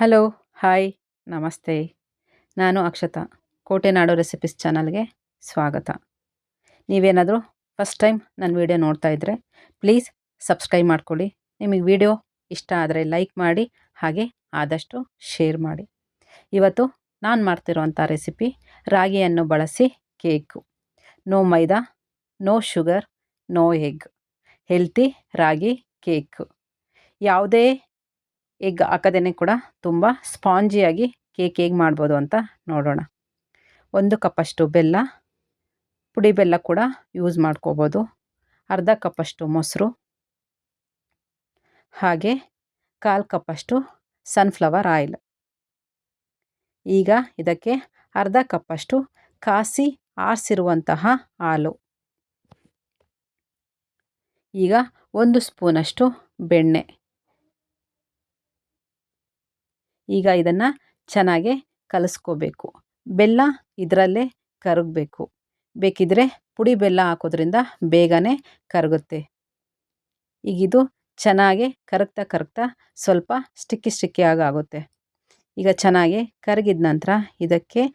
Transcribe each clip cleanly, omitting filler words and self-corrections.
Hello, hi, ನಮಸ್ತೆ. ನಾನು ಅಕ್ಷತಾ. ಕೋಟೆನಾಡು recipes ಚಾನಲ್ಗೆ ಸ್ವಾಗತ. ನೀವೇನಾದರೂ ಫಸ್ಟ್ ಟೈಮ್ ನನ್ನ ವಿಡಿಯೋ ನೋಡ್ತಾ ಇದ್ದರೆ ಪ್ಲೀಸ್ ಸಬ್ಸ್ಕ್ರೈಬ್ ಮಾಡ್ಕೊಳ್ಳಿ. ನಿಮಗೆ ವಿಡಿಯೋ ಇಷ್ಟ ಆದರೆ ಲೈಕ್ ಮಾಡಿ, ಹಾಗೆ ಆದಷ್ಟು ಶೇರ್ ಮಾಡಿ. ಇವತ್ತು ನಾನು ಮಾಡ್ತಿರೋವಂಥ ರೆಸಿಪಿ ರಾಗಿಯನ್ನು ಬಳಸಿ cake. No maida, no sugar, no egg. Healthy ragi cake. ಯಾವುದೇ ಎಗ್ ಹಾಕದೇ ಕೂಡ ತುಂಬ ಸ್ಪಾಂಜಿಯಾಗಿ ಕೇಕ್ ಹೇಗೆ ಮಾಡ್ಬೋದು ಅಂತ ನೋಡೋಣ. 1 ಕಪ್ಪಷ್ಟು ಬೆಲ್ಲ, ಪುಡಿ ಬೆಲ್ಲ ಕೂಡ ಯೂಸ್ ಮಾಡ್ಕೋಬೋದು. ಅರ್ಧ ಕಪ್ಪಷ್ಟು ಮೊಸರು, ಹಾಗೆ 1/4 ಕಪ್ಪಷ್ಟು ಸನ್ಫ್ಲವರ್ ಆಯಿಲ್. ಈಗ ಇದಕ್ಕೆ ಅರ್ಧ ಕಪ್ಪಷ್ಟು ಕಾಸಿ ಆರಿಸಿರುವಂತಹ ಹಾಲು. ಈಗ 1 ಸ್ಪೂನಷ್ಟು ಬೆಣ್ಣೆ. ಈಗ ಇದನ್ನು ಚೆನ್ನಾಗಿ ಕಲಿಸ್ಕೋಬೇಕು. ಬೆಲ್ಲ ಇದರಲ್ಲೇ ಕರಗಬೇಕು. ಬೇಕಿದ್ದರೆ ಪುಡಿ ಬೆಲ್ಲ ಹಾಕೋದ್ರಿಂದ ಬೇಗನೆ ಕರಗುತ್ತೆ. ಈಗ ಇದು ಚೆನ್ನಾಗಿ ಕರಗ್ತಾ ಸ್ವಲ್ಪ ಸ್ಟಿಕ್ಕಿ ಆಗುತ್ತೆ. ಈಗ ಚೆನ್ನಾಗಿ ಕರಗಿದ ನಂತರ ಇದಕ್ಕೆ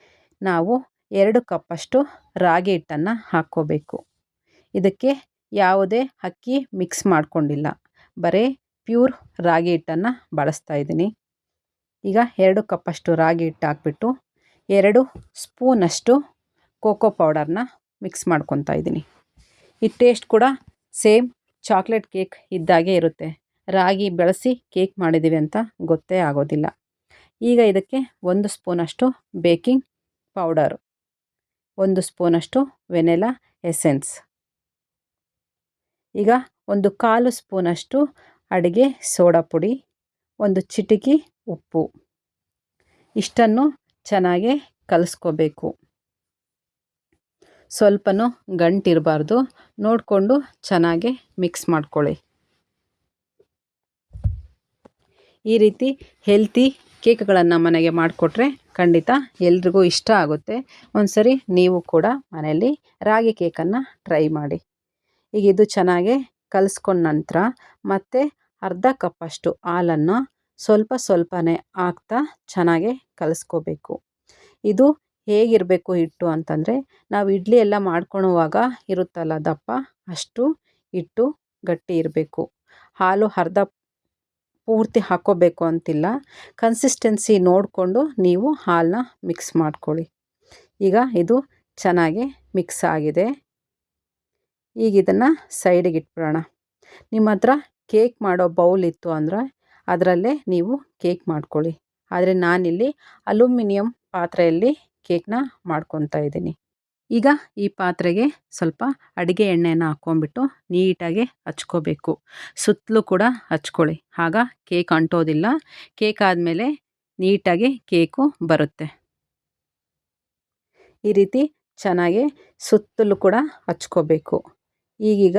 ನಾವು 2 ಕಪ್ಪಷ್ಟು ರಾಗಿ ಹಿಟ್ಟನ್ನು ಹಾಕ್ಕೋಬೇಕು. ಇದಕ್ಕೆ ಯಾವುದೇ ಅಕ್ಕಿ ಮಿಕ್ಸ್ ಮಾಡ್ಕೊಂಡಿಲ್ಲ, ಬರೀ ಪ್ಯೂರ್ ರಾಗಿ ಹಿಟ್ಟನ್ನು ಬಳಸ್ತಾ ಇದ್ದೀನಿ. ಈಗ 2 ಕಪ್ಪಷ್ಟು ರಾಗಿ ಹಿಟ್ಟು ಹಾಕ್ಬಿಟ್ಟು 2 ಸ್ಪೂನಷ್ಟು ಕೋಕೋ ಪೌಡರ್ನ ಮಿಕ್ಸ್ ಮಾಡ್ಕೊತಾ ಇದ್ದೀನಿ. ಈ ಟೇಸ್ಟ್ ಕೂಡ ಸೇಮ್ ಚಾಕ್ಲೇಟ್ ಕೇಕ್ ಇದ್ದಾಗೆ ಇರುತ್ತೆ. ರಾಗಿ ಬಳಸಿ ಕೇಕ್ ಮಾಡಿದ್ದೀವಿ ಅಂತ ಗೊತ್ತೇ ಆಗೋದಿಲ್ಲ. ಈಗ ಇದಕ್ಕೆ 1 ಸ್ಪೂನಷ್ಟು ಬೇಕಿಂಗ್ ಪೌಡರು, 1 ಸ್ಪೂನಷ್ಟು ವೆನಿಲಾ ಎಸೆನ್ಸ್, ಈಗ 1/4 ಸ್ಪೂನಷ್ಟು ಅಡುಗೆ ಸೋಡಾ ಪುಡಿ, 1 ಚಿಟಿಕೆ ಉಪ್ಪು. ಇಷ್ಟನ್ನು ಚೆನ್ನಾಗಿ ಕಲಿಸ್ಕೋಬೇಕು. ಸ್ವಲ್ಪನೂ ಗಂಟಿರಬಾರ್ದು, ನೋಡಿಕೊಂಡು ಚೆನ್ನಾಗಿ ಮಿಕ್ಸ್ ಮಾಡ್ಕೊಳ್ಳಿ. ಈ ರೀತಿ ಹೆಲ್ತಿ ಕೇಕ್ಗಳನ್ನು ಮನೆಗೆ ಮಾಡಿಕೊಟ್ರೆ ಖಂಡಿತ ಎಲ್ರಿಗೂ ಇಷ್ಟ ಆಗುತ್ತೆ. ಒಂದ್ಸರಿ ನೀವು ಕೂಡ ಮನೆಯಲ್ಲಿ ರಾಗಿ ಕೇಕನ್ನು ಟ್ರೈ ಮಾಡಿ. ಈಗ ಇದು ಚೆನ್ನಾಗಿ ಕಲಿಸ್ಕೊಂಡ ನಂತರ ಮತ್ತೆ ಅರ್ಧ ಕಪ್ಪಷ್ಟು ಹಾಲನ್ನು ಸ್ವಲ್ಪನೇ ಹಾಕ್ತಾ ಚೆನ್ನಾಗಿ ಕಲಿಸ್ಕೋಬೇಕು. ಇದು ಹೇಗಿರಬೇಕು ಹಿಟ್ಟು ಅಂತಂದರೆ, ನಾವು ಇಡ್ಲಿ ಎಲ್ಲ ಮಾಡ್ಕೊಳ್ಳುವಾಗ ಇರುತ್ತಲ್ಲ ದಪ್ಪ, ಅಷ್ಟು ಹಿಟ್ಟು ಗಟ್ಟಿ ಇರಬೇಕು. ಹಾಲು ಅರ್ಧ ಪೂರ್ತಿ ಹಾಕ್ಕೋಬೇಕು ಅಂತಿಲ್ಲ. ಕನ್ಸಿಸ್ಟೆನ್ಸಿ ನೋಡಿಕೊಂಡು ನೀವು ಹಾಲನ್ನ ಮಿಕ್ಸ್ ಮಾಡ್ಕೊಳ್ಳಿ. ಈಗ ಇದು ಚೆನ್ನಾಗಿ ಮಿಕ್ಸ್ ಆಗಿದೆ. ಈಗ ಇದನ್ನು ಸೈಡಿಗೆ ಇಟ್ಬಿಡೋಣ. ನಿಮ್ಮ ಹತ್ರ ಕೇಕ್ ಮಾಡೋ ಬೌಲ್ ಇತ್ತು ಅಂದರೆ ಅದರಲ್ಲೇ ನೀವು ಕೇಕ್ ಮಾಡ್ಕೊಳ್ಳಿ. ಆದರೆ ನಾನಿಲ್ಲಿ ಅಲ್ಯೂಮಿನಿಯಂ ಪಾತ್ರೆಯಲ್ಲಿ ಕೇಕ್ನ ಮಾಡ್ಕೊತಾ ಇದ್ದೀನಿ. ಈಗ ಈ ಪಾತ್ರೆಗೆ ಸ್ವಲ್ಪ ಅಡುಗೆ ಎಣ್ಣೆಯನ್ನು ಹಾಕ್ಕೊಂಬಿಟ್ಟು ನೀಟಾಗಿ ಹಚ್ಕೋಬೇಕು. ಸುತ್ತಲೂ ಕೂಡ ಹಚ್ಕೊಳ್ಳಿ, ಆಗ ಕೇಕ್ ಅಂಟೋದಿಲ್ಲ. ಕೇಕ್ ಆದಮೇಲೆ ನೀಟಾಗಿ ಕೇಕು ಬರುತ್ತೆ. ಈ ರೀತಿ ಚೆನ್ನಾಗಿ ಸುತ್ತಲೂ ಕೂಡ ಹಚ್ಕೋಬೇಕು. ಈಗೀಗ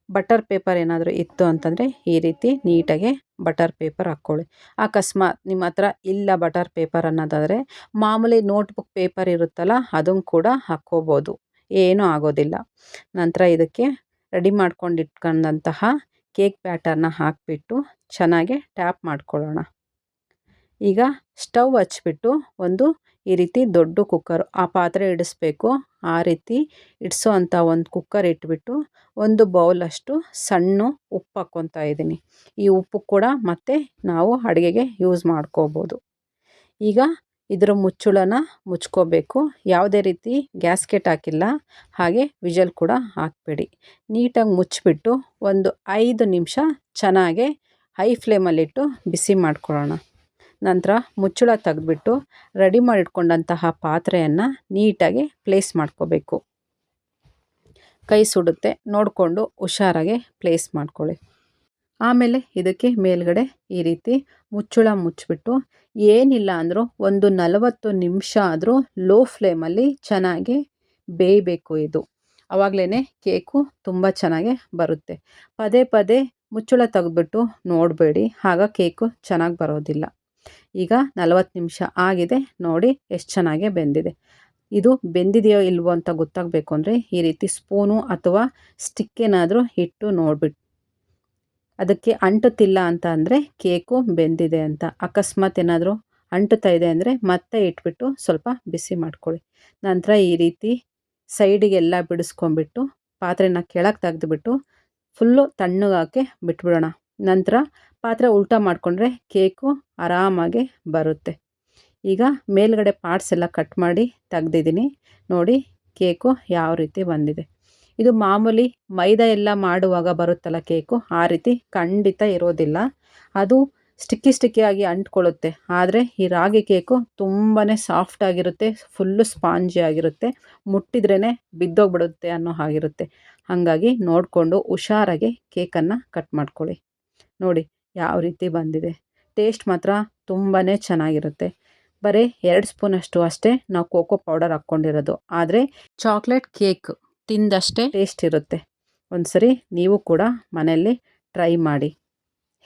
ಬಟರ್ ಪೇಪರ್ ಏನಾದರೂ ಇತ್ತು ಅಂತಂದರೆ ಈ ರೀತಿ ನೀಟಾಗಿ ಬಟರ್ ಪೇಪರ್ ಹಾಕ್ಕೊಳ್ಳಿ. ಅಕಸ್ಮಾತ್ ನಿಮ್ಮ ಹತ್ರ ಇಲ್ಲ ಬಟರ್ ಪೇಪರ್ ಅನ್ನೋದಾದರೆ ಮಾಮೂಲಿ ನೋಟ್ಬುಕ್ ಪೇಪರ್ ಇರುತ್ತಲ್ಲ, ಅದನ್ನು ಕೂಡ ಹಾಕ್ಕೋಬೋದು, ಏನೂ ಆಗೋದಿಲ್ಲ. ನಂತರ ಇದಕ್ಕೆ ರೆಡಿ ಮಾಡ್ಕೊಂಡಿಟ್ಕೊಂಡಂತಹ ಕೇಕ್ ಬ್ಯಾಟರ್ನ ಹಾಕಿಬಿಟ್ಟು ಚೆನ್ನಾಗಿ ಟ್ಯಾಪ್ ಮಾಡ್ಕೊಳ್ಳೋಣ. ಈಗ ಸ್ಟವ್ ಹಚ್ಬಿಟ್ಟು ಈ ರೀತಿ ದೊಡ್ಡ ಕುಕ್ಕರ್, ಆ ಪಾತ್ರೆ ಇಡಿಸ್ಬೇಕು ಆ ರೀತಿ ಇಡಿಸೋ ಅಂಥ ಒಂದು ಕುಕ್ಕರ್ ಇಟ್ಬಿಟ್ಟು 1 ಬೌಲಷ್ಟು ಸಣ್ಣ ಉಪ್ಪು ಹಾಕ್ಕೊತಾ ಇದ್ದೀನಿ. ಈ ಉಪ್ಪು ಕೂಡ ಮತ್ತೆ ನಾವು ಅಡುಗೆಗೆ ಯೂಸ್ ಮಾಡ್ಕೋಬೋದು. ಈಗ ಇದರ ಮುಚ್ಚಳನ ಮುಚ್ಕೋಬೇಕು. ಯಾವುದೇ ರೀತಿ ಗ್ಯಾಸ್ಕೆಟ್ ಹಾಕಿಲ್ಲ, ಹಾಗೆ ವಿಜಲ್ ಕೂಡ ಹಾಕಬೇಡಿ. ನೀಟಾಗಿ ಮುಚ್ಚಿಬಿಟ್ಟು 5 ನಿಮಿಷ ಚೆನ್ನಾಗಿ ಹೈ ಫ್ಲೇಮಲ್ಲಿಟ್ಟು ಬಿಸಿ ಮಾಡ್ಕೊಳ್ಳೋಣ. ನಂತರ ಮುಚ್ಚಳ ತೆಗೆದ್ಬಿಟ್ಟು ರೆಡಿ ಮಾಡಿಟ್ಕೊಂಡಂತಹ ಪಾತ್ರೆಯನ್ನು ನೀಟಾಗಿ ಪ್ಲೇಸ್ ಮಾಡ್ಕೋಬೇಕು. ಕೈ ಸುಡುತ್ತೆ, ನೋಡಿಕೊಂಡು ಹುಷಾರಾಗಿ ಪ್ಲೇಸ್ ಮಾಡ್ಕೊಳ್ಳಿ. ಆಮೇಲೆ ಇದಕ್ಕೆ ಮೇಲ್ಗಡೆ ಈ ರೀತಿ ಮುಚ್ಚಳ ಮುಚ್ಚಿಬಿಟ್ಟು ಏನಿಲ್ಲ ಅಂದರೂ 40 ನಿಮಿಷ ಆದರೂ ಲೋ ಫ್ಲೇಮಲ್ಲಿ ಚೆನ್ನಾಗಿ ಬೇಯಬೇಕು. ಇದು ಆವಾಗಲೇ ಕೇಕು ತುಂಬ ಚೆನ್ನಾಗಿ ಬರುತ್ತೆ. ಪದೇ ಮುಚ್ಚಳ ತೆಗೆದ್ಬಿಟ್ಟು ನೋಡಬೇಡಿ, ಆಗ ಕೇಕು ಚೆನ್ನಾಗಿ ಬರೋದಿಲ್ಲ. ಈಗ 40 ನಿಮಿಷ ಆಗಿದೆ, ನೋಡಿ ಎಷ್ಟು ಚೆನ್ನಾಗಿ ಬೆಂದಿದೆ. ಇದು ಬೆಂದಿದೆಯೋ ಇಲ್ವೋ ಅಂತ ಗೊತ್ತಾಗಬೇಕು ಅಂದರೆ ಈ ರೀತಿ ಸ್ಪೂನು ಅಥವಾ ಸ್ಟಿಕ್ ಏನಾದರೂ ಇಟ್ಟು ನೋಡಿಬಿಟ್ಟು ಅದಕ್ಕೆ ಅಂಟುತ್ತಿಲ್ಲ ಅಂತ ಅಂದರೆ ಕೇಕು ಬೆಂದಿದೆ ಅಂತ. ಅಕಸ್ಮಾತ್ ಏನಾದರೂ ಅಂಟುತ್ತಾ ಇದೆ ಅಂದರೆ ಮತ್ತೆ ಇಟ್ಬಿಟ್ಟು ಸ್ವಲ್ಪ ಬಿಸಿ ಮಾಡ್ಕೊಳ್ಳಿ. ನಂತರ ಈ ರೀತಿ ಸೈಡಿಗೆಲ್ಲ ಬಿಡಿಸ್ಕೊಂಬಿಟ್ಟು ಪಾತ್ರೆನ ಕೆಳಗೆ ತೆಗೆದುಬಿಟ್ಟು ಫುಲ್ಲು ತಣ್ಣಗಾಕೆ ಬಿಟ್ಬಿಡೋಣ. ನಂತರ ಪಾತ್ರೆ ಉಲ್ಟಾ ಮಾಡಿಕೊಂಡ್ರೆ ಕೇಕು ಆರಾಮಾಗಿ ಬರುತ್ತೆ. ಈಗ ಮೇಲ್ಗಡೆ ಪಾರ್ಟ್ಸ್ ಎಲ್ಲ ಕಟ್ ಮಾಡಿ ತೆಗ್ದಿದ್ದೀನಿ. ನೋಡಿ ಕೇಕು ಯಾವ ರೀತಿ ಬಂದಿದೆ. ಇದು ಮಾಮೂಲಿ ಮೈದಾ ಎಲ್ಲ ಮಾಡುವಾಗ ಬರುತ್ತಲ್ಲ ಕೇಕು, ಆ ರೀತಿ ಖಂಡಿತ ಇರೋದಿಲ್ಲ. ಅದು ಸ್ಟಿಕ್ಕಿಯಾಗಿ ಅಂಟ್ಕೊಳ್ಳುತ್ತೆ. ಆದರೆ ಈ ರಾಗಿ ಕೇಕು ತುಂಬಾ ಸಾಫ್ಟ್ ಆಗಿರುತ್ತೆ, ಫುಲ್ಲು ಸ್ಪಾಂಜಿ ಆಗಿರುತ್ತೆ, ಮುಟ್ಟಿದ್ರೇ ಬಿದ್ದೋಗ್ಬಿಡುತ್ತೆ ಅನ್ನೋ ಹಾಗಿರುತ್ತೆ. ಹಾಗಾಗಿ ನೋಡಿಕೊಂಡು ಹುಷಾರಾಗಿ ಕೇಕನ್ನು ಕಟ್ ಮಾಡ್ಕೊಳ್ಳಿ. ನೋಡಿ ಯಾವ ರೀತಿ ಬಂದಿದೆ. ಟೇಸ್ಟ್ ಮಾತ್ರ ತುಂಬಾ ಚೆನ್ನಾಗಿರುತ್ತೆ. ಬರೀ 2 ಸ್ಪೂನಷ್ಟು ಅಷ್ಟೇ ನಾವು ಕೋಕೋ ಪೌಡರ್ ಹಾಕ್ಕೊಂಡಿರೋದು. ಆದರೆ ಚಾಕ್ಲೇಟ್ ಕೇಕ್ ತಿಂದಷ್ಟೇ ಟೇಸ್ಟ್ ಇರುತ್ತೆ. ಒಂದ್ಸರಿ ನೀವು ಕೂಡ ಮನೆಯಲ್ಲಿ ಟ್ರೈ ಮಾಡಿ.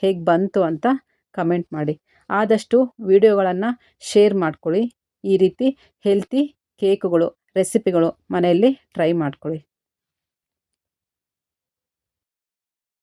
ಹೇಗೆ ಬಂತು ಅಂತ ಕಮೆಂಟ್ ಮಾಡಿ. ಆದಷ್ಟು ವಿಡಿಯೋಗಳನ್ನು ಶೇರ್ ಮಾಡ್ಕೊಳ್ಳಿ. ಈ ರೀತಿ ಹೆಲ್ತಿ ಕೇಕುಗಳು ರೆಸಿಪಿಗಳು ಮನೆಯಲ್ಲಿ ಟ್ರೈ ಮಾಡ್ಕೊಳ್ಳಿ.